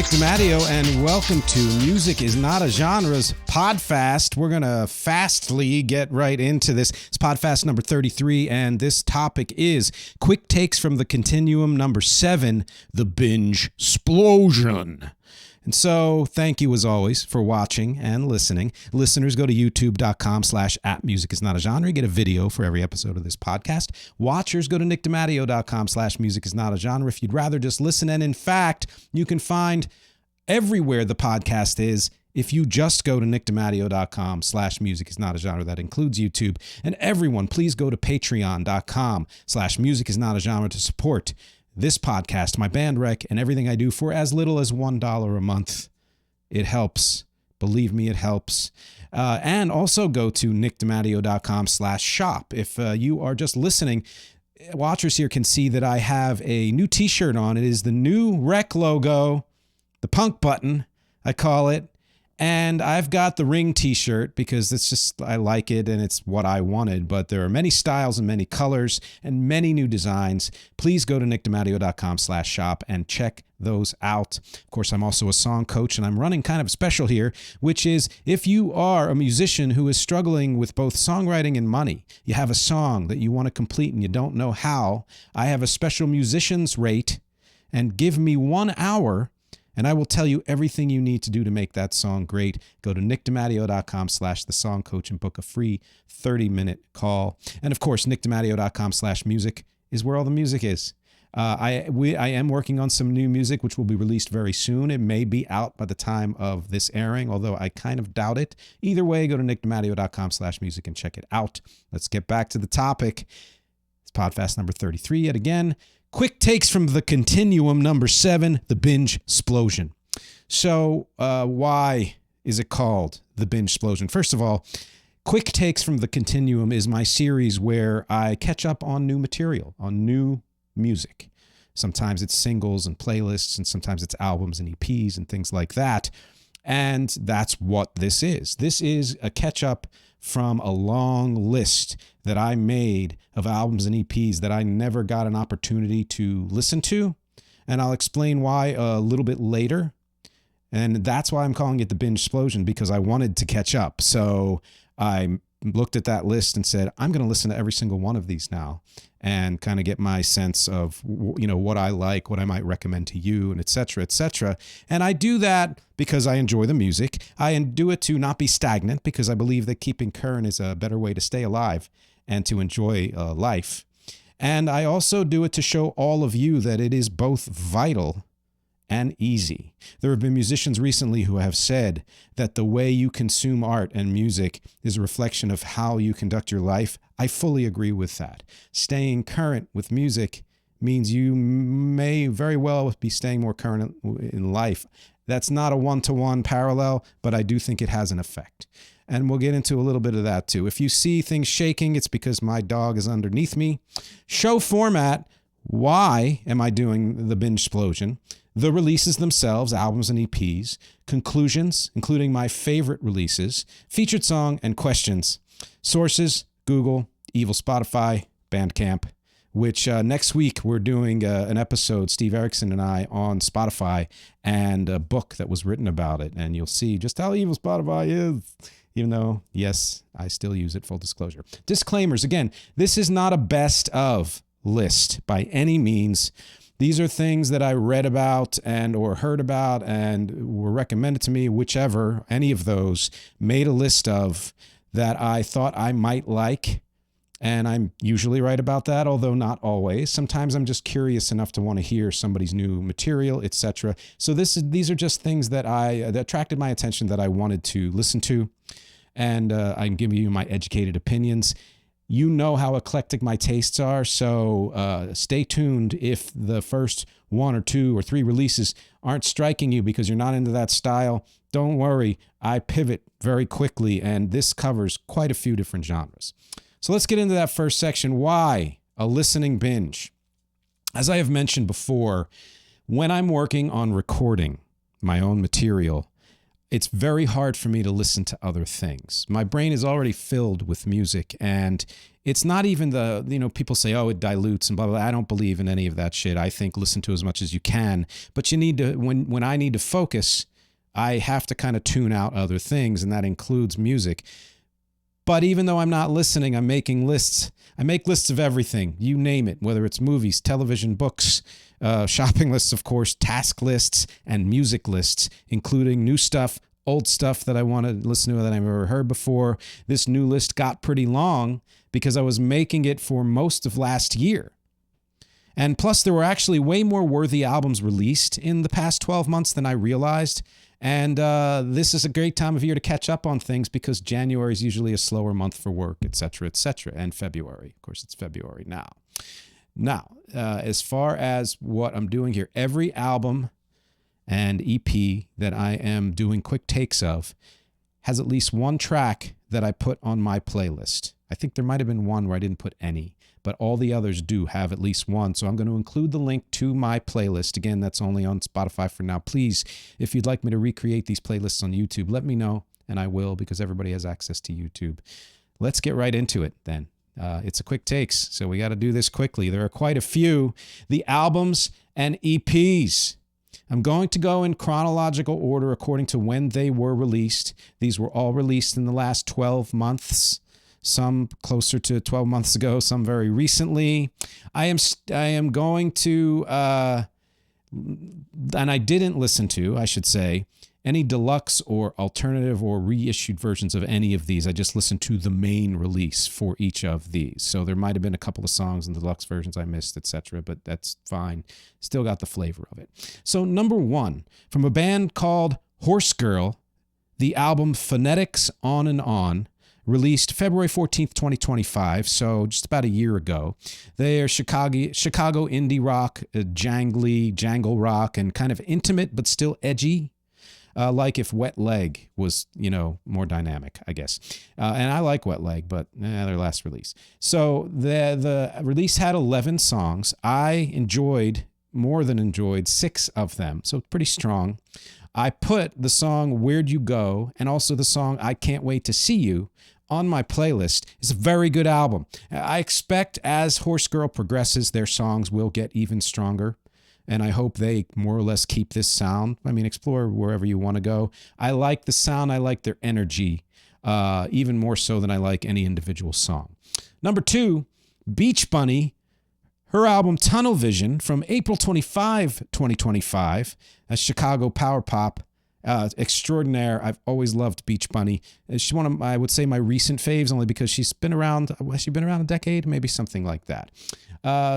Nick DiMatteo, and welcome to Music is Not a Genre's PODFAST. We're going to fastly get right into this. It's PODFAST number 33, and this topic is Quick Takes from the Continuum number 7, the BINGESPLOSION. And so, thank you as always for watching and listening. Listeners, go to youtube.com/@musicisnotagenre. Get a video for every episode of this podcast. Watchers, go to nickdimatteo.com/musicisnotagenre. If you'd rather just listen, and in fact, you can find everywhere the podcast is if you just go to nickdimatteo.com/musicisnotagenre. That includes YouTube. And everyone, please go to patreon.com/musicisnotagenre to support this podcast, my band rec, and everything I do for as little as $1 a month. It helps. Believe me, it helps. And also go to nickdimatteo.com/shop. If you are just listening, watchers here can see that I have a new t-shirt on. It is the new rec logo, the punk button, I call it. And I've got the ring t-shirt because it's just, I like it and it's what I wanted. But there are many styles and many colors and many new designs. Please go to nickdimatteo.com/shop and check those out. Of course, I'm also a song coach, and I'm running kind of special here, which is if you are a musician who is struggling with both songwriting and money, you have a song that you want to complete and you don't know how, I have a special musician's rate, and give me 1 hour and I will tell you everything you need to do to make that song great. Go to nickdimatteo.com/thesongcoach and book a free 30-minute call. And of course, nickdimatteo.com/music is where all the music is. I am working on some new music, which will be released very soon. It may be out by the time of this airing, although I kind of doubt it. Either way, go to nickdimatteo.com/music and check it out. Let's get back to the topic. It's PODFAST number 33 yet again. Quick takes from the Continuum number 7, the BINGESPLOSION. So why is it called the BINGESPLOSION? First of all, Quick Takes from the Continuum is my series where I catch up on new material, on new music. Sometimes it's singles and playlists, and sometimes it's albums and EPs and things like that. And that's what this is. This is a catch-up from a long list that I made of albums and EPs that I never got an opportunity to listen to. And I'll explain why a little bit later. And that's why I'm calling it the BINGESPLOSION, because I wanted to catch up. So I looked at that list and said, I'm going to listen to every single one of these now and kind of get my sense of, you know, what I like, what I might recommend to you, and et cetera, et cetera. And I do that because I enjoy the music. I do it to not be stagnant, because I believe that keeping current is a better way to stay alive and to enjoy life. And I also do it to show all of you that it is both vital and easy. There have been musicians recently who have said that the way you consume art and music is a reflection of how you conduct your life. I fully agree with that. Staying current with music means you may very well be staying more current in life. That's not a one-to-one parallel, but I do think it has an effect. And we'll get into a little bit of that too. If you see things shaking, it's because my dog is underneath me. Show format. Why am I doing the BINGESPLOSION? The releases themselves, albums and EPs, conclusions, including my favorite releases, featured song, and questions. Sources, Google, Evil Spotify, Bandcamp, which next week we're doing an episode, Steve Erickson and I, on Spotify and a book that was written about it. And you'll see just how evil Spotify is. Even though, yes, I still use it, full disclosure. Disclaimers, again, this is not a best of list by any means. These are things that I read about and or heard about and were recommended to me, whichever, any of those, made a list of that I thought I might like. And I'm usually right about that, although not always. Sometimes I'm just curious enough to want to hear somebody's new material, etc. So these are just things that that attracted my attention that I wanted to listen to. And I'm giving you my educated opinions. You know how eclectic my tastes are, so stay tuned if the first 1 or 2 or 3 releases aren't striking you because you're not into that style. Don't worry, I pivot very quickly, and this covers quite a few different genres. So let's get into that first section. Why a listening binge? As I have mentioned before, when I'm working on recording my own material, it's very hard for me to listen to other things. My brain is already filled with music, and It's not even the, people say, oh, it dilutes and blah, blah, blah. I don't believe in any of that shit. I think listen to as much as you can. But you need to, when I need to focus, I have to kind of tune out other things, and that includes music. But even though I'm not listening, I'm making lists. I make lists of everything, you name it, whether it's movies, television, books, shopping lists, of course, task lists, and music lists, including new stuff, old stuff that I want to listen to that I've never heard before. This new list got pretty long because I was making it for most of last year. And plus, there were actually way more worthy albums released in the past 12 months than I realized. And this is a great time of year to catch up on things because January is usually a slower month for work, et cetera, and February. Of course, it's February now. Now, as far as what I'm doing here, every album and EP that I am doing quick takes of has at least one track that I put on my playlist. I think there might have been one where I didn't put any, but all the others do have at least one. So I'm going to include the link to my playlist. Again, that's only on Spotify for now. Please, if you'd like me to recreate these playlists on YouTube, let me know, and I will, because everybody has access to YouTube. Let's get right into it then. It's a quick takes, so we got to do this quickly. There are quite a few. The albums and EPs. I'm going to go in chronological order according to when they were released. These were all released in the last 12 months. Some closer to 12 months ago, some very recently. I am going to, and I didn't listen to, I should say, any deluxe or alternative or reissued versions of any of these. I just listened to the main release for each of these. So there might have been a couple of songs in the deluxe versions I missed, etc., but that's fine. Still got the flavor of it. So number one, from a band called Horse Girl, the album Phonetics On and On, released February 14th, 2025, so just about a year ago. They are Chicago indie rock, jangle rock, and kind of intimate but still edgy. Like if Wet Leg was, more dynamic, I guess. And I like Wet Leg, but their last release. So the release had 11 songs. I more than enjoyed 6 of them, so pretty strong. I put the song Where'd You Go and also the song I Can't Wait to See You on my playlist. It's a very good album. I expect as Horse Girl progresses, their songs will get even stronger. And I hope they more or less keep this sound. I mean, explore wherever you want to go. I like the sound. I like their energy, even more so than I like any individual song. Number 2, Beach Bunny, her album Tunnel Vision from April 25, 2025, a Chicago power pop extraordinaire. I've always loved Beach Bunny. She's one of, I would say, my recent faves, only because she's been around. Has she been around a decade? Maybe something like that.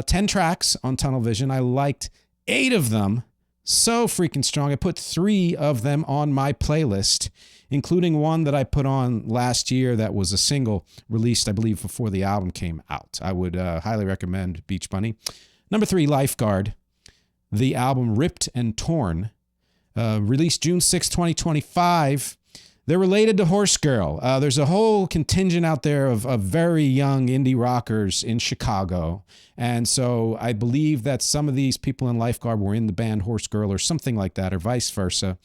10 tracks on Tunnel Vision. I liked 8 of them. So freaking strong. I put 3 of them on my playlist, including one that I put on last year that was a single released, I believe, before the album came out. I would highly recommend Beach Bunny. Number 3, Lifeguard. The album Ripped and Torn. Released June 6, 2025. They're related to Horse Girl. There's a whole contingent out there of very young indie rockers in Chicago. And so I believe that some of these people in Lifeguard were in the band Horse Girl or something like that, or vice versa.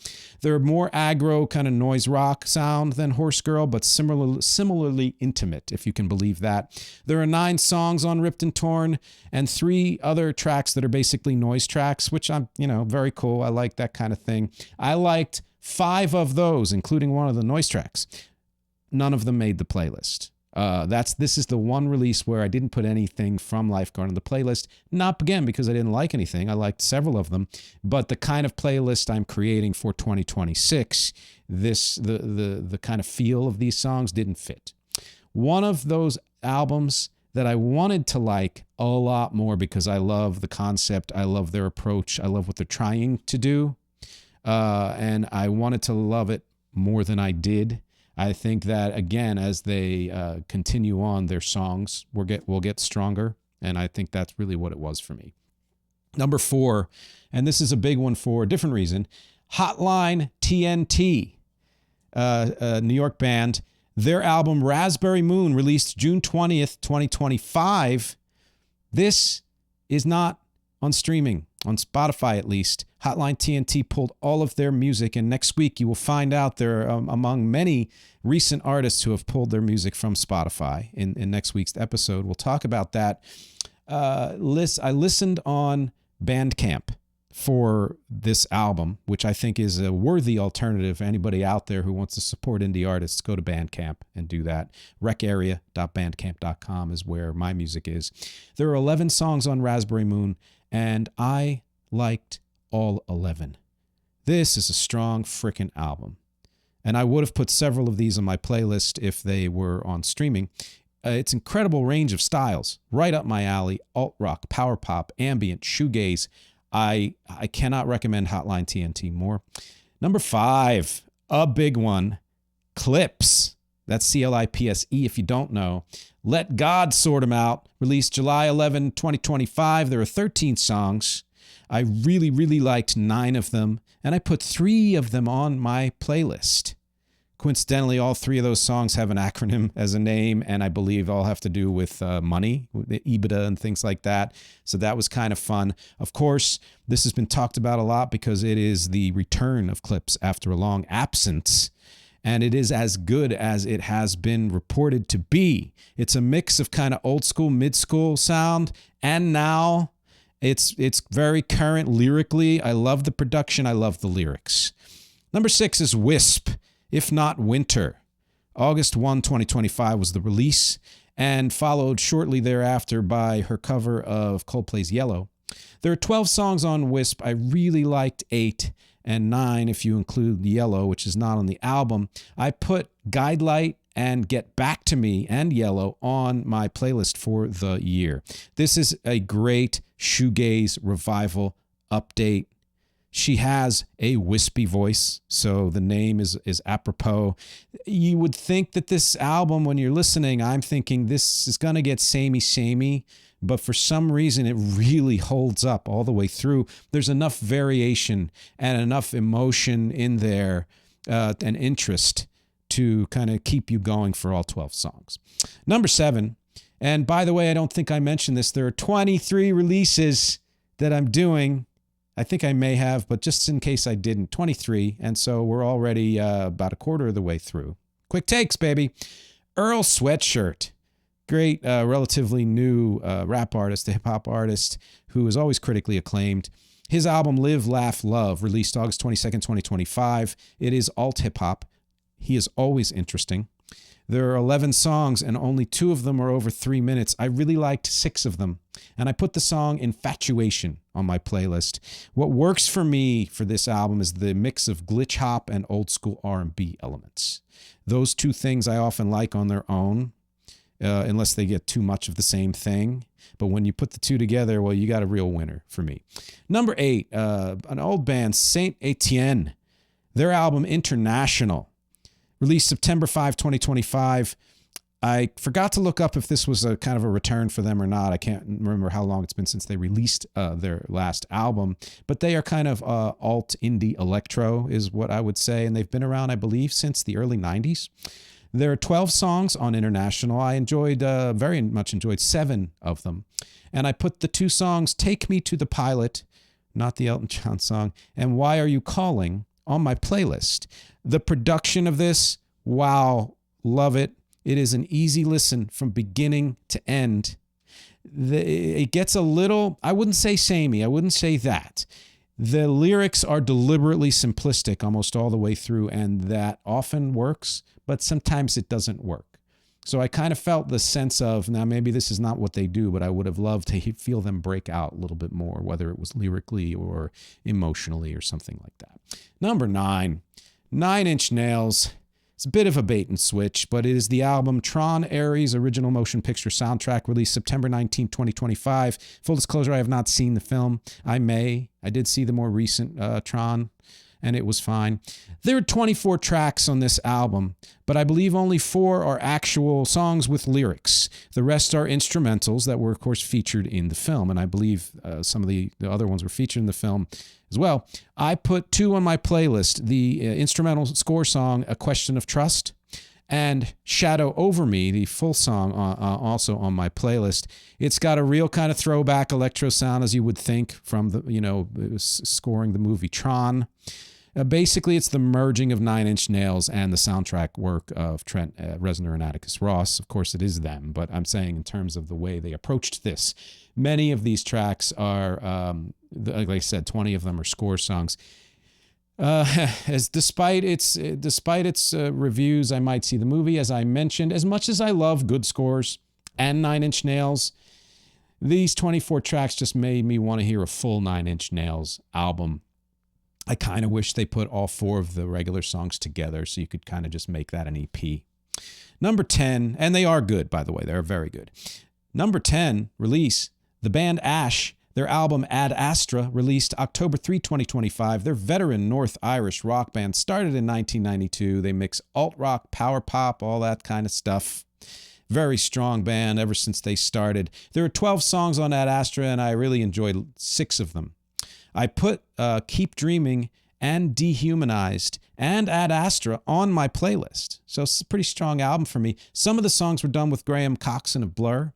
They're more aggro kind of noise rock sound than Horse Girl, but similarly intimate, if you can believe that. There are 9 songs on Ripped and Torn and 3 other tracks that are basically noise tracks, which I'm, very cool. I like that kind of thing. I liked 5 of those, including one of the noise tracks. None of them made the playlist. This is the one release where I didn't put anything from Lifeguard on the playlist. Not again because I didn't like anything. I liked several of them, but the kind of playlist I'm creating for 2026, the kind of feel of these songs didn't fit. One of those albums that I wanted to like a lot more because I love the concept, I love their approach, I love what they're trying to do. And I wanted to love it more than I did. I think that, again, as they continue on, their songs will get stronger, and I think that's really what it was for me. Number 4, and this is a big one for a different reason, Hotline TNT, a New York band. Their album Raspberry Moon, released June 20th, 2025. This is not on streaming, on Spotify at least. Hotline TNT pulled all of their music, and next week you will find out they're among many recent artists who have pulled their music from Spotify. In next week's episode, we'll talk about that. I listened on Bandcamp for this album, which I think is a worthy alternative. Anybody out there who wants to support indie artists, go to Bandcamp and do that. recarea.bandcamp.com is where my music is. There are 11 songs on Raspberry Moon, and I liked all 11. This is a strong frickin' album. And I would have put several of these on my playlist if they were on streaming. It's incredible range of styles, right up my alley. Alt rock, power pop, ambient, shoegaze. I cannot recommend Hotline TNT more. Number 5, a big one, Clipse. That's CLIPSE if you don't know. Let God Sort 'Em Out, released July 11, 2025. There are 13 songs. I really, really liked 9 of them, and I put 3 of them on my playlist. Coincidentally, all 3 of those songs have an acronym as a name, and I believe all have to do with money, the EBITDA and things like that. So that was kind of fun. Of course, this has been talked about a lot because it is the return of Clipse after a long absence, and it is as good as it has been reported to be. It's a mix of kind of old school, mid school sound, and now it's very current lyrically. I love the production. I love the lyrics. Number 6 is Wisp. If Not Winter. August 1, 2025 was the release, and followed shortly thereafter by her cover of Coldplay's Yellow. There are 12 songs on Wisp. I really liked 8 and 9 if you include Yellow, which is not on the album. I put Guidelight and Get Back to Me and Yellow on my playlist for the year. This is a great shoegaze revival update. She has a wispy voice, so the name is apropos. You would think that this album, when you're listening, I'm thinking this is going to get samey, but for some reason it really holds up all the way through. There's enough variation and enough emotion in there and interest to kind of keep you going for all 12 songs. Number 7, and by the way, I don't think I mentioned this, there are 23 releases that I'm doing. I think I may have, but just in case I didn't, 23. And so we're already about a quarter of the way through. Quick takes, baby. Earl Sweatshirt. Great, relatively new rap artist, a hip-hop artist who is always critically acclaimed. His album Live, Laugh, Love, released August 22nd, 2025. It is alt hip-hop. He is always interesting. There are 11 songs, and only 2 of them are over 3 minutes. I really liked 6 of them, and I put the song Infatuation on my playlist. What works for me for this album is the mix of glitch hop and old school R&B elements. Those 2 things I often like on their own, unless they get too much of the same thing. But when you put the 2 together, well, you got a real winner for me. Number 8, an old band, Saint Etienne. Their album International, released September 5, 2025. I forgot to look up if this was a kind of a return for them or not. I can't remember how long it's been since they released their last album, but they are kind of alt indie electro is what I would say, and they've been around, I believe, since the early 90s. There are 12 songs on International. I very much enjoyed 7 of them, and I put the 2 songs Take Me to the Pilot, not the Elton John song, and Why Are You Calling on my playlist. The production of this, wow, love it. It is an easy listen from beginning to end. It gets a little, I wouldn't say samey, I wouldn't say that. The lyrics are deliberately simplistic almost all the way through, and that often works, but sometimes it doesn't work. So I kind of felt the sense of, now maybe this is not what they do, but I would have loved to feel them break out a little bit more, whether it was lyrically or emotionally or something like that. Number 9, 9 Inch Nails. It's a bit of a bait and switch, but it is the album Tron Ares original motion picture soundtrack, released September 19, 2025. Full disclosure, I have not seen the film. I did see the more recent Tron, and it was fine. There are 24 tracks on this album, but I believe only 4 are actual songs with lyrics. The rest are instrumentals that were, of course, featured in the film, and I believe some of the other ones were featured in the film as well. I put 2 on my playlist, the instrumental score song, A Question of Trust, and Shadow Over Me, the full song, also on my playlist. It's got a real kind of throwback electro sound, as you would think from the, scoring the movie Tron. Basically, it's the merging of Nine Inch Nails and the soundtrack work of Trent Reznor and Atticus Ross. Of course, it is them, but I'm saying in terms of the way they approached this. Many of these tracks are, like I said, 20 of them are score songs. Despite its reviews, I might see the movie. As I mentioned, as much as I love good scores and Nine Inch Nails, these 24 tracks just made me want to hear a full Nine Inch Nails album. I kind of wish they put all 4 of the regular songs together so you could kind of just make that an EP. Number 10, and they are good, by the way. They're very good. Number 10 release, the band Ash. Their album Ad Astra, released October 3, 2025. They're veteran North Irish rock band, started in 1992. They mix alt-rock, power pop, all that kind of stuff. Very strong band ever since they started. There are 12 songs on Ad Astra, and I really enjoyed 6 of them. I put Keep Dreaming and Dehumanized and Ad Astra on my playlist. So it's a pretty strong album for me. Some of the songs were done with Graham Coxon of Blur.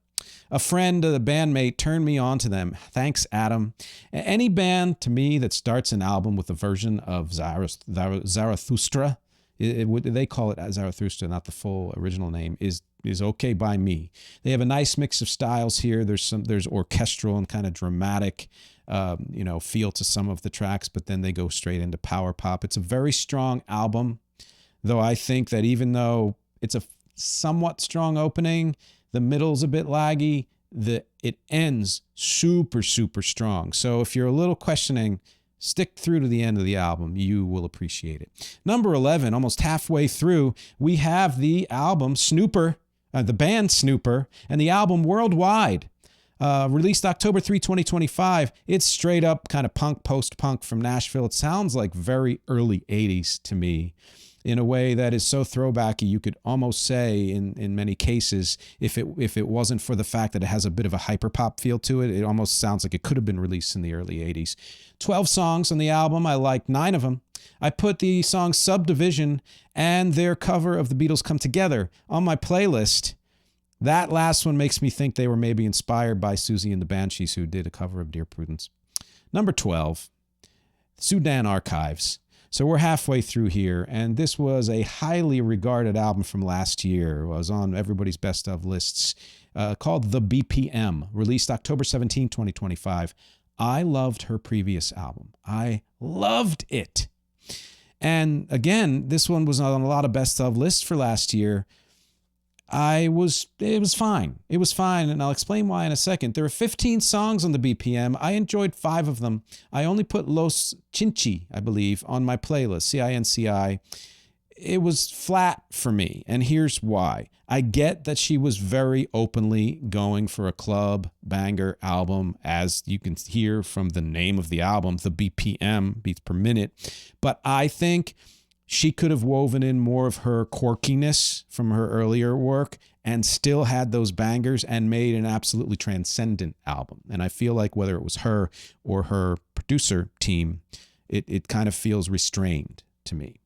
A friend, a bandmate, turned me on to them. Thanks, Adam. Any band, to me, that starts an album with a version of Zarathustra, they call it Zarathustra, not the full original name, is okay by me. They have a nice mix of styles here. There's orchestral and kind of dramatic feel to some of the tracks, but then they go straight into power pop. It's a very strong album, though I think that even though it's a somewhat strong opening, the middle's a bit laggy, it ends super, super strong. So if you're a little questioning, stick through to the end of the album. You will appreciate it. Number 11, almost halfway through, we have the album Snooper, the band Snooper, and the album Worldwide. Released October 3, 2025. It's straight up kind of punk, post-punk from Nashville. It sounds like very early 80s to me in a way that is so throwbacky, you could almost say in many cases, if it wasn't for the fact that it has a bit of a hyperpop feel to it, it almost sounds like it could have been released in the early 80s. 12 songs on the album. I like 9 of them. I put the song Subdivision and their cover of The Beatles' Come Together on my playlist. That last one makes me think they were maybe inspired by Susie and the Banshees, who did a cover of Dear Prudence. Number 12, Sudan Archives. So we're halfway through here, and this was a highly regarded album from last year. It was on everybody's best of lists, called The BPM, released October 17, 2025. I loved her previous album. I loved it. And again, this one was on a lot of best of lists for last year. It was fine. It was fine, and I'll explain why in a second. There are 15 songs on the BPM. I enjoyed 5 of them. I only put Los Cinci, I believe, on my playlist, C-I-N-C-I. It was flat for me, and here's why. I get that she was very openly going for a club banger album, as you can hear from the name of the album, the BPM, beats per minute. But I think she could have woven in more of her quirkiness from her earlier work and still had those bangers and made an absolutely transcendent album. And I feel like whether it was her or her producer team, it kind of feels restrained to me.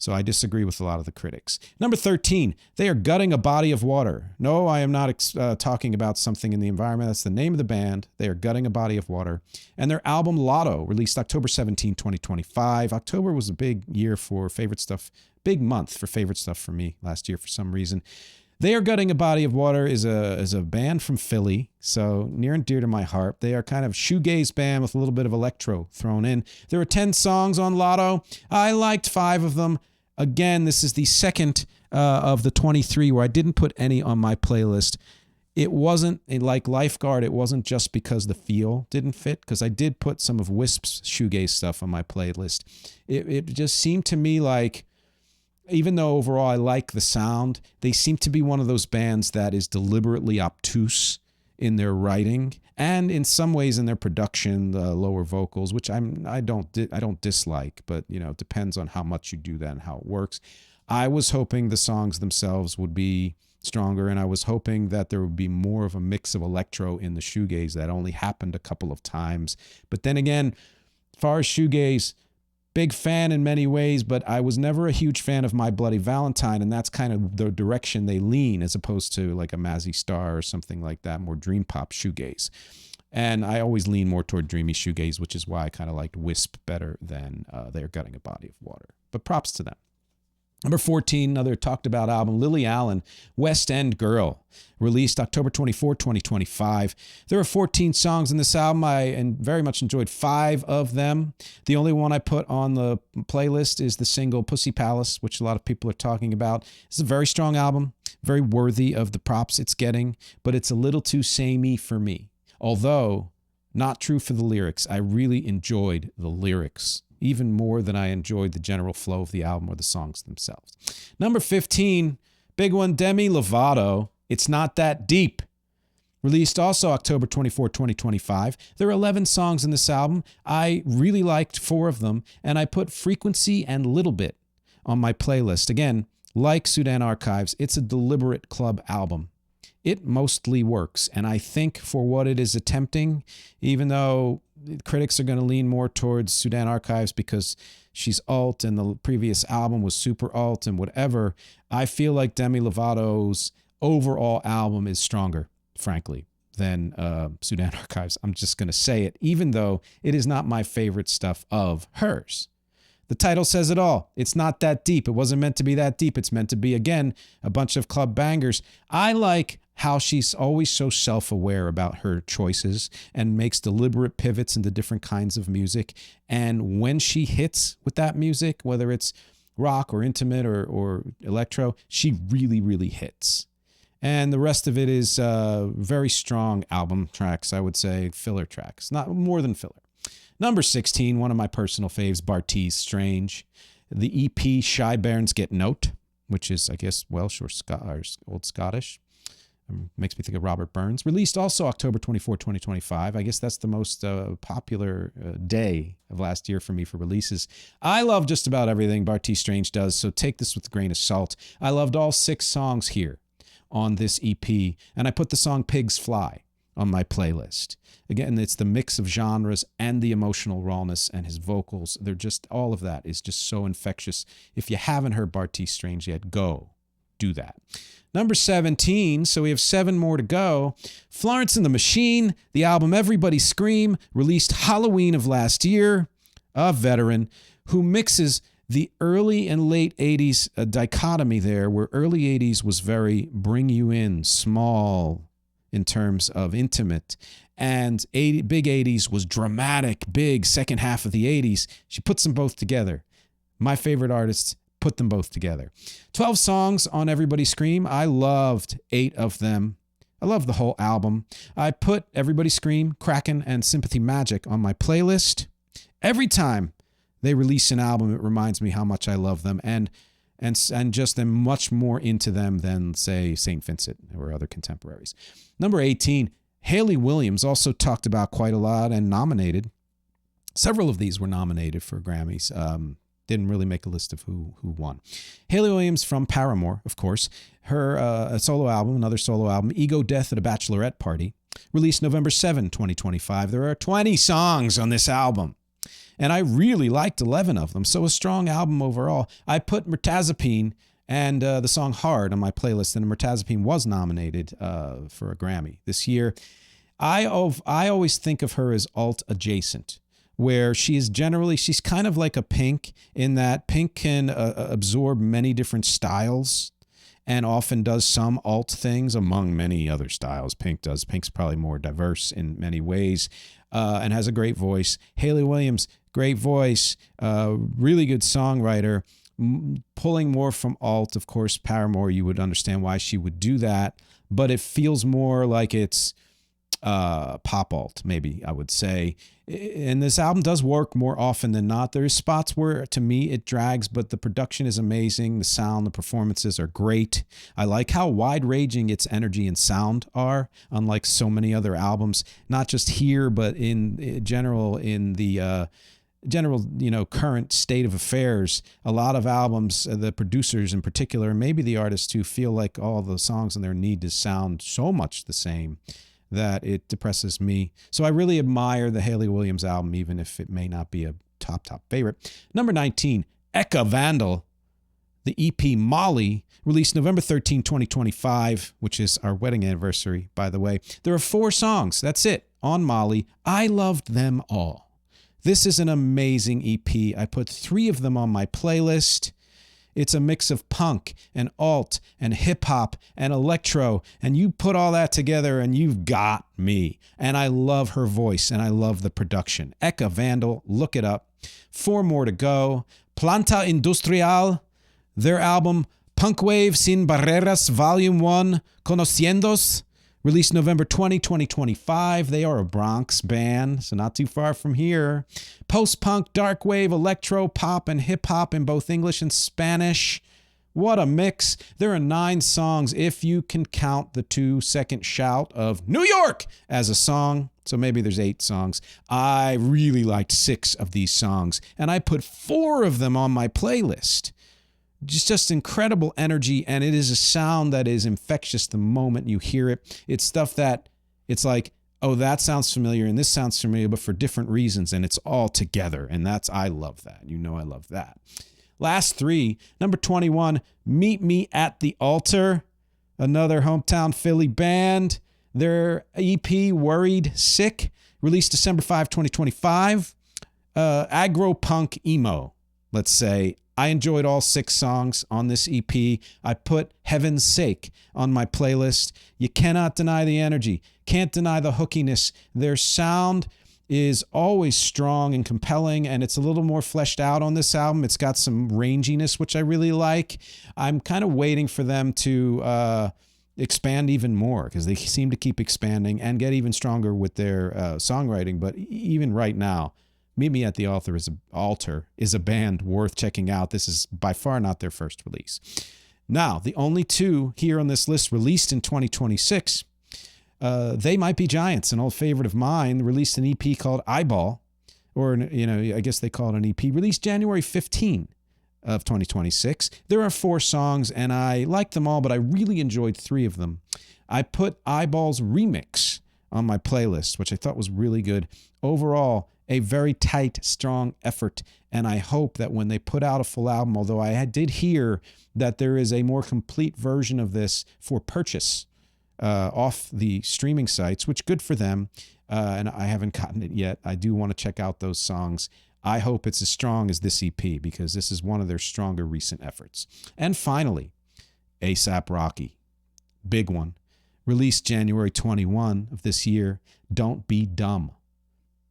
So I disagree with a lot of the critics. Number 13, they are gutting a body of water. No, I am not talking about something in the environment. That's the name of the band. They are gutting a body of water. And their album Lotto, released October 17, 2025. October was a big year for favorite stuff, big month for favorite stuff for me last year for some reason. They Are Gutting a Body of Water is a band from Philly, so near and dear to my heart. They are kind of shoegaze band with a little bit of electro thrown in. There are 10 songs on Lotto. I liked 5 of them. Again, this is the second of the 23 where I didn't put any on my playlist. It wasn't, like Lifeguard, it wasn't just because the feel didn't fit, because I did put some of Wisp's shoegaze stuff on my playlist. It just seemed to me like, even though overall I like the sound, they seem to be one of those bands that is deliberately obtuse in their writing and in some ways in their production, the lower vocals, which I don't dislike, but it depends on how much you do that and how it works. I was hoping the songs themselves would be stronger, and I was hoping that there would be more of a mix of electro in the shoegaze. That only happened a couple of times. But then again, as far as shoegaze, Big fan in many ways, but I was never a huge fan of My Bloody Valentine, and that's kind of the direction they lean, as opposed to like a Mazzy Star or something like that, more dream pop shoegaze. And I always lean more toward dreamy shoegaze, which is why I kind of liked Wisp better than They're Gutting a Body of Water. But props to them. Number 14, another talked about album, Lily Allen, West End Girl, released October 24, 2025. There are 14 songs in this album. I very much enjoyed 5 of them. The only one I put on the playlist is the single Pussy Palace, which a lot of people are talking about. It's a very strong album, very worthy of the props it's getting, but it's a little too samey for me. Although, not true for the lyrics. I really enjoyed the lyrics, even more than I enjoyed the general flow of the album or the songs themselves. Number 15, big one, Demi Lovato, It's Not That Deep. Released also October 24, 2025. There are 11 songs in this album. I really liked 4 of them, and I put Frequency and Little Bit on my playlist. Again, like Sudan Archives, it's a deliberate club album. It mostly works, and I think for what it is attempting, even though critics are going to lean more towards Sudan Archives because she's alt and the previous album was super alt and whatever, I feel like Demi Lovato's overall album is stronger, frankly, than Sudan Archives. I'm just going to say it, even though it is not my favorite stuff of hers. The title says it all. It's not that deep. It wasn't meant to be that deep. It's meant to be, again, a bunch of club bangers. I like how she's always so self-aware about her choices and makes deliberate pivots into different kinds of music. And when she hits with that music, whether it's rock or intimate or electro, she really, really hits. And the rest of it is very strong album tracks, I would say, filler tracks, not more than filler. Number 16, one of my personal faves, Bartees Strange. The EP Shy Bairns Get Note, which is, I guess, Welsh or Old Scottish. Makes me think of Robert Burns. Released also October 24, 2025. I guess that's the most popular day of last year for me for releases. I love just about everything Bartees Strange does, so take this with a grain of salt. I loved all 6 songs here on this EP, and I put the song Pigs Fly on my playlist. Again, it's the mix of genres and the emotional rawness and his vocals. They're just, all of that is just so infectious. If you haven't heard Bartees Strange yet, go do that. Number 17, so we have 7 more to go. Florence and the Machine, the album Everybody Scream, released Halloween of last year. A veteran who mixes the early and late 80s dichotomy there, where early 80s was very bring you in, small in terms of intimate, and big 80s was dramatic, big second half of the 80s. She puts them both together. My favorite artists put them both together. 12 songs on Everybody Scream. I loved 8 of them. I love the whole album. I put Everybody Scream, Kraken, and Sympathy Magic on my playlist. Every time they release an album, it reminds me how much I love them and just am much more into them than, say, St. Vincent or other contemporaries. Number 18, Hayley Williams, also talked about quite a lot and nominated. Several of these were nominated for Grammys. Didn't really make a list of who won. Hayley Williams from Paramore, of course. Her a solo album, another solo album, Ego Death at a Bachelorette Party, released November 7, 2025. There are 20 songs on this album, and I really liked 11 of them, so a strong album overall. I put Mirtazapine and the song Hard on my playlist, and Mirtazapine was nominated for a Grammy this year. I always think of her as alt adjacent, where she's kind of like a Pink in that Pink can absorb many different styles and often does some alt things among many other styles. Pink does. Pink's probably more diverse in many ways and has a great voice. Hayley Williams, great voice, really good songwriter, pulling more from alt. Of course, Paramore, you would understand why she would do that, but it feels more like it's pop alt, maybe I would say. And this album does work more often than not. There's spots where, to me, it drags, but the production is amazing. The sound, the performances are great. I like how wide-ranging its energy and sound are, unlike so many other albums, not just here, but in general, in the current state of affairs. A lot of albums, the producers in particular, maybe the artists too, feel like all the songs in there need to sound so much the same that it depresses me. So I really admire the Hayley Williams album, even if it may not be a top favorite. Number 19, Eka Vandal. The EP Molly, released November 13, 2025, which is our wedding anniversary, by the way. There are 4 songs. That's it on Molly. I loved them all. This is an amazing EP. I put 3 of them on my playlist. It's a mix of punk and alt and hip hop and electro, and you put all that together and you've got me. And I love her voice and I love the production. Eka Vandal, look it up. 4 more to go. Planta Industrial, their album Punk Wave Sin Barreras Volume 1, Conociendos, released November 20, 2025. They are a Bronx band, so not too far from here. Post-punk, dark wave, electro, pop, and hip-hop in both English and Spanish. What a mix. There are 9 songs if you can count the 2-second shout of New York as a song. So maybe there's 8 songs. I really liked 6 of these songs, and I put 4 of them on my playlist. Just incredible energy, and it is a sound that is infectious the moment you hear it. It's stuff that it's like, oh, that sounds familiar, and this sounds familiar, but for different reasons, and it's all together, and I love that. You know I love that. Last 3, number 21, Meet Me at the Altar, another hometown Philly band. Their EP, Worried Sick, released December 5, 2025. Aggro punk emo, let's say. I enjoyed all 6 songs on this EP. I put Heaven's Sake on my playlist. You cannot deny the energy. Can't deny the hookiness. Their sound is always strong and compelling, and it's a little more fleshed out on this album. It's got some ranginess, which I really like. I'm kind of waiting for them to expand even more, because they seem to keep expanding and get even stronger with their songwriting. But even right now, Meet Me at the Altar is a band worth checking out. This is by far not their first release. Now, the only 2 here on this list released in 2026, They Might Be Giants, an old favorite of mine, released an EP called Eyeball, or, I guess they call it an EP, released January 15 of 2026. There are 4 songs, and I like them all, but I really enjoyed 3 of them. I put Eyeball's remix on my playlist, which I thought was really good. Overall, a very tight, strong effort, and I hope that when they put out a full album, although I did hear that there is a more complete version of this for purchase off the streaming sites, which good for them, and I haven't gotten it yet. I do want to check out those songs. I hope it's as strong as this EP, because this is one of their stronger recent efforts. And finally, A$AP Rocky, big one, released January 21 of this year, Don't Be Dumb.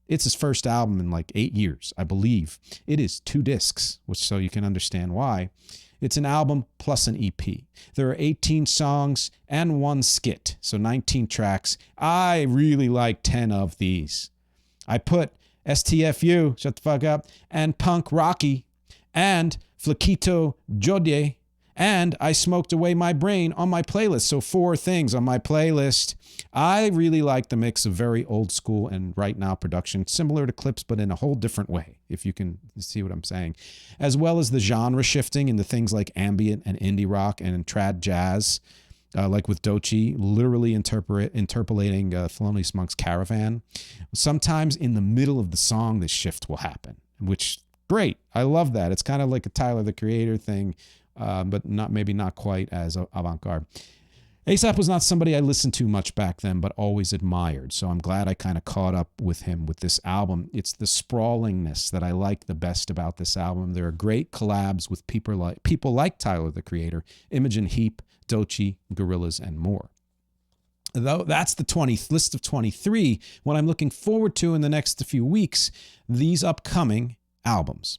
It's his first album in like 8 years, I believe. It is 2 discs, which so you can understand why. It's an album plus an EP. There are 18 songs and 1 skit, so 19 tracks. I really like 10 of these. I put STFU, shut the fuck up, and Punk Rocky, and Flaquito Jodie, and I Smoked Away My Brain on my playlist. So 4 things on my playlist. I really like the mix of very old school and right now production, similar to Clips, but in a whole different way, if you can see what I'm saying, as well as the genre shifting into things like ambient and indie rock and trad jazz, like with Doechii, literally interpolating Thelonious Monk's Caravan. Sometimes in the middle of the song, this shift will happen, which, great. I love that. It's kind of like a Tyler, the Creator thing, but maybe not quite as avant-garde. A$AP was not somebody I listened to much back then, but always admired. So I'm glad I kind of caught up with him with this album. It's the sprawlingness that I like the best about this album. There are great collabs with people like Tyler, the Creator, Imogen Heap, Doechii, Gorillaz, and more. Though that's the list of 23. What I'm looking forward to in the next few weeks, these upcoming albums.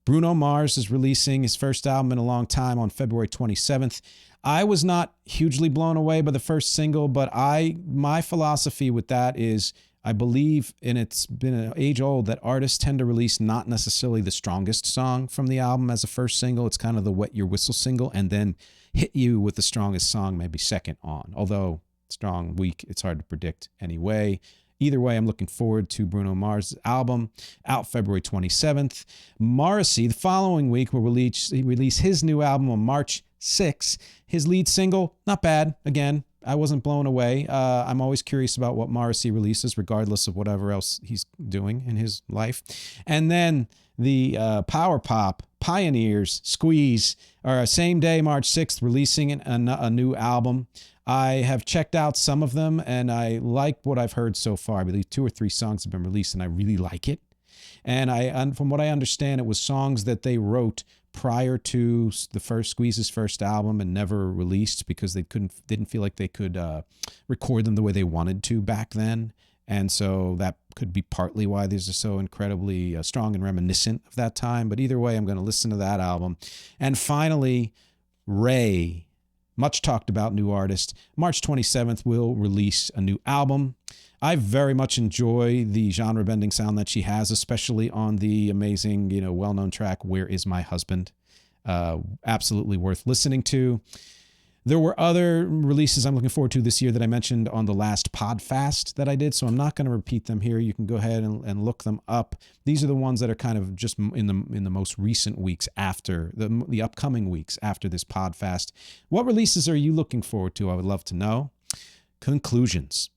Bruno Mars is releasing his first album in a long time on February 27th. I was not hugely blown away by the first single, but my philosophy with that is I believe, and it's been age old, that artists tend to release not necessarily the strongest song from the album as a first single. It's kind of the wet your whistle single, and then hit you with the strongest song maybe second on. Although strong, weak, it's hard to predict anyway. Either way, I'm looking forward to Bruno Mars' album, out February 27th. Morrissey, the following week, will release his new album on March 6th. His lead single, not bad. Again, I wasn't blown away. I'm always curious about what Morrissey releases, regardless of whatever else he's doing in his life. And then the power pop pioneers, Squeeze, are same day, March 6th, releasing a new album. I have checked out some of them, and I like what I've heard so far. I believe 2 or 3 songs have been released, and I really like it. And from what I understand, it was songs that they wrote prior to the Squeeze's first album and never released because they didn't feel like they could record them the way they wanted to back then. And so that could be partly why these are so incredibly strong and reminiscent of that time. But either way, I'm going to listen to that album. And finally, Ray, much talked about new artist, March 27th will release a new album. I very much enjoy the genre-bending sound that she has, especially on the amazing, well-known track, Where Is My Husband? Absolutely worth listening to. There were other releases I'm looking forward to this year that I mentioned on the last PODFAST that I did, so I'm not going to repeat them here. You can go ahead and look them up. These are the ones that are kind of just in the most recent weeks after, the upcoming weeks after this PODFAST. What releases are you looking forward to? I would love to know. Conclusions.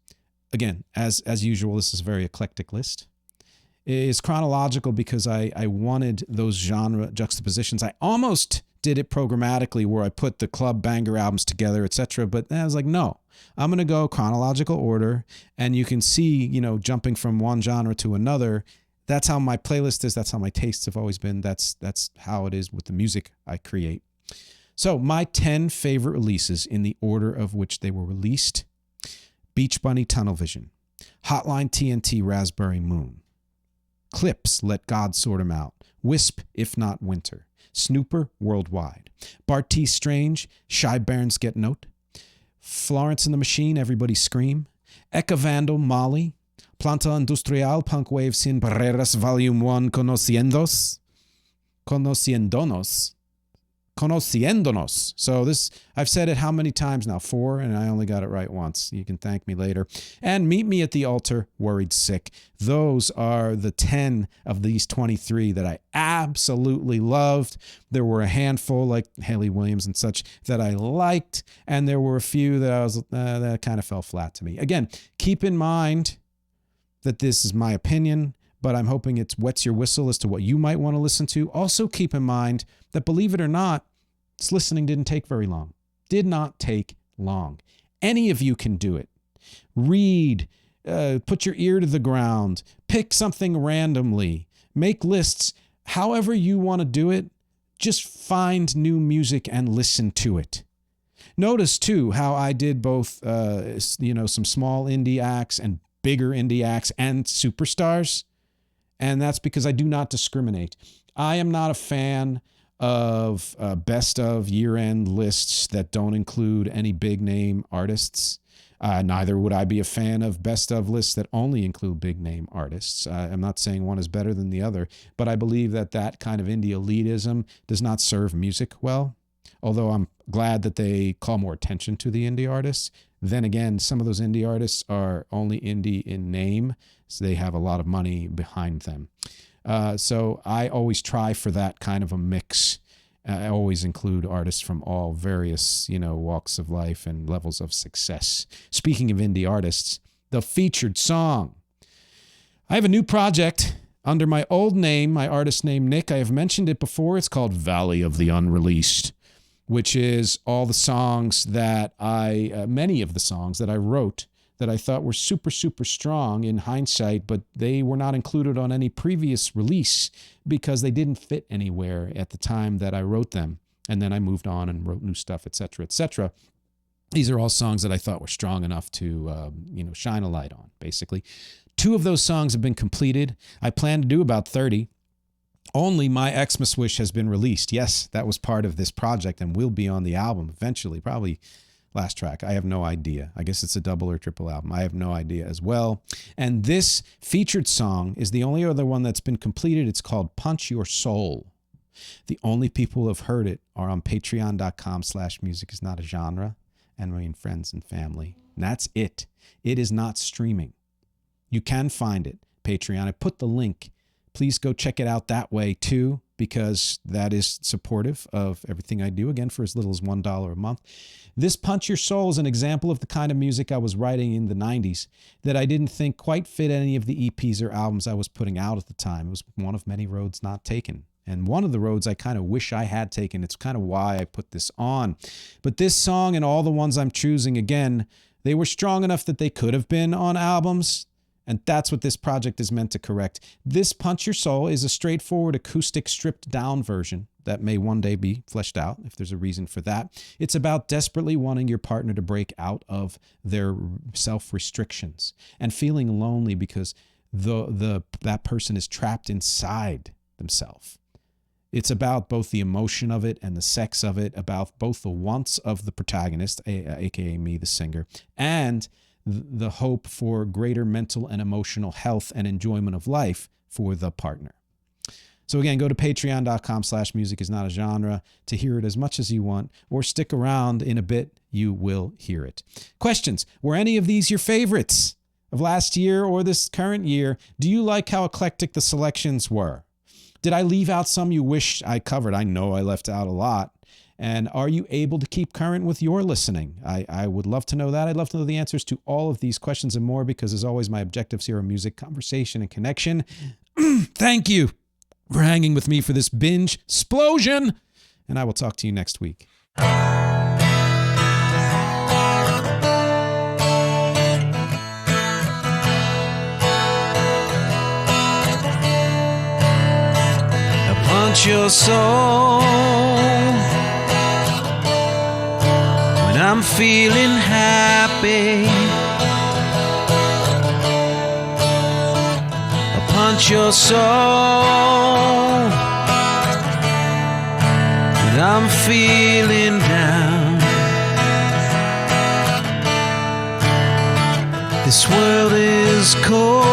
Again, as usual, this is a very eclectic list. It's chronological because I wanted those genre juxtapositions. I almost did it programmatically where I put the club banger albums together, etc. But I was like, no, I'm going to go chronological order. And you can see, jumping from one genre to another. That's how my playlist is. That's how my tastes have always been. That's how it is with the music I create. So my 10 favorite releases in the order of which they were released. Beach Bunny, Tunnel Vision. Hotline TNT, Raspberry Moon. Clips, Let God Sort 'Em Out. Wisp, If Not Winter. Snooper, Worldwide. Barty Strange, Shy Bairns Get Note. Florence and the Machine, Everybody Scream. Eka Vandal, Molly. Planta Industrial, Punk Wave Sin Barreras, Volume 1, Conociendonos. So this, I've said it how many times now? 4, and I only got it right once. You can thank me later. And Meet Me at the Altar, Worried Sick. Those are the 10 of these 23 that I absolutely loved. There were a handful, like Haley Williams and such, that I liked, and there were a few that that kind of fell flat to me. Again, keep in mind that this is my opinion, but I'm hoping it wets your whistle as to what you might want to listen to. Also keep in mind that, believe it or not, this listening didn't take very long. Did not take long. Any of you can do it. Read, put your ear to the ground, pick something randomly, make lists. However you want to do it, just find new music and listen to it. Notice, too, how I did both, some small indie acts and bigger indie acts and superstars. And that's because I do not discriminate. I am not a fan of best of year-end lists that don't include any big-name artists. Neither would I be a fan of best of lists that only include big-name artists. I'm not saying one is better than the other, but I believe that kind of indie elitism does not serve music well, although I'm glad that they call more attention to the indie artists. Then again, some of those indie artists are only indie in name, so they have a lot of money behind them. So I always try for that kind of a mix. I always include artists from all various, walks of life and levels of success. Speaking of indie artists, the featured song. I have a new project under my old name, my artist name, Nick. I have mentioned it before. It's called Valley of the Unreleased, which is all the songs that many of the songs that I wrote that I thought were super, super strong in hindsight, but they were not included on any previous release because they didn't fit anywhere at the time that I wrote them. And then I moved on and wrote new stuff, etc., etc. These are all songs that I thought were strong enough to, shine a light on, basically. 2 of those songs have been completed. I plan to do about 30. Only My Xmas Wish has been released. Yes, that was part of this project and will be on the album eventually, probably last track. I have no idea. I guess it's a double or triple album. I have no idea as well. And this featured song is the only other one that's been completed. It's called Punch Your Soul. The only people who have heard it are on patreon.com/music is not a genre and my friends and family. And that's it. It is not streaming. You can find it. Patreon. I put the link. Please go check it out that way too. because that is supportive of everything I do, again, for as little as $1 a month. This Punch Your Soul is an example of the kind of music I was writing in the 90s that I didn't think quite fit any of the EPs or albums I was putting out at the time. It was one of many roads not taken. And one of the roads I kind of wish I had taken. It's kind of why I put this on. But this song and all the ones I'm choosing, again, they were strong enough that they could have been on albums. And that's what this project is meant to correct. This Punch Your Soul is a straightforward acoustic stripped down version that may one day be fleshed out if there's a reason for that. It's about desperately wanting your partner to break out of their self-restrictions and feeling lonely because that person is trapped inside themselves. It's about both the emotion of it and the sex of it, about both the wants of the protagonist, aka me, the singer, and the hope for greater mental and emotional health and enjoyment of life for the partner. So again, go to patreon.com/musicisnotagenre to hear it as much as you want, or stick around. In a bit, you will hear it. Questions. Were any of these your favorites of last year or this current year? Do you like how eclectic the selections were? Did I leave out some you wish I covered? I know I left out a lot. And are you able to keep current with your listening? I would love to know that. I'd love to know the answers to all of these questions and more, because as always, my objectives here are music, conversation, and connection. Thank you for hanging with me for this binge explosion, and I will talk to you next week. Punch your soul when I'm feeling happy. Punch your soul when I'm feeling down. This world is cold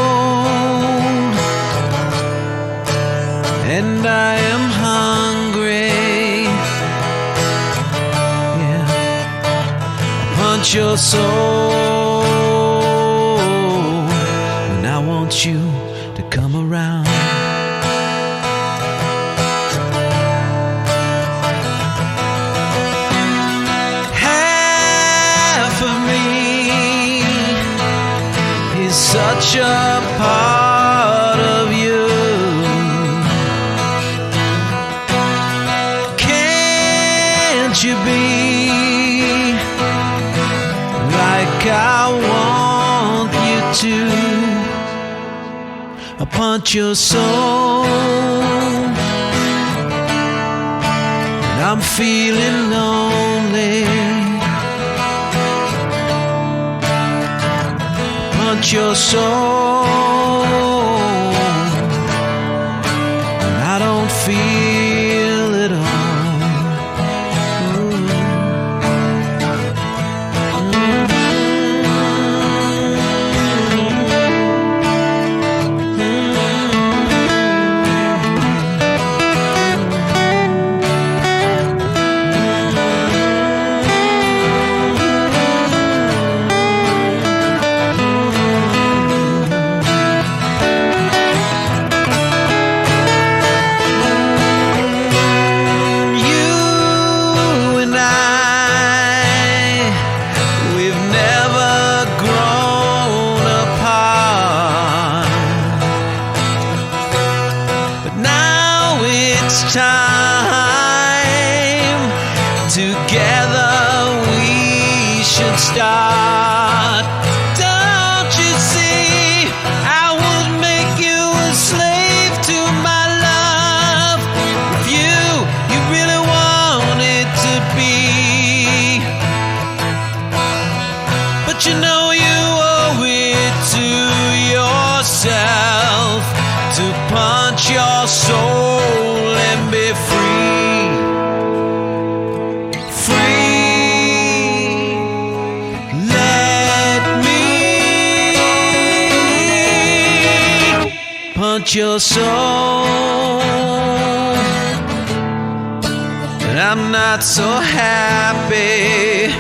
and I am hungry. Yeah. Punch your soul, and I want you to come around. Half of me is such a part of you. You be like I want you to. Punch your soul and I'm feeling lonely. Punch your soul and I don't feel it all. Time together we should start. Don't you see, I would make you a slave to my love if you really wanted to be. But you know you owe it to yourself to punch your soul and be free. Free. Let me punch your soul. And I'm not so happy.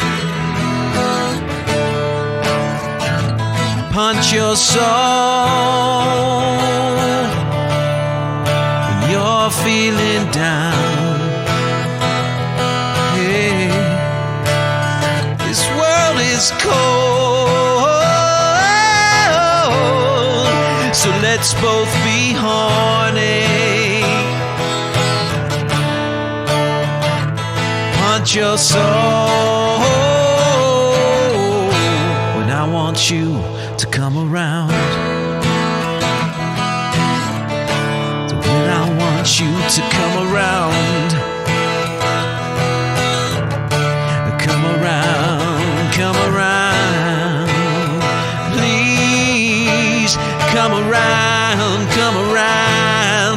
Punch your soul. You're feeling down. Hey, this world is cold, so let's both be horny. Hunt your soul when I want you to come around. So when I want you to come around, come around, come around, please come around, come around.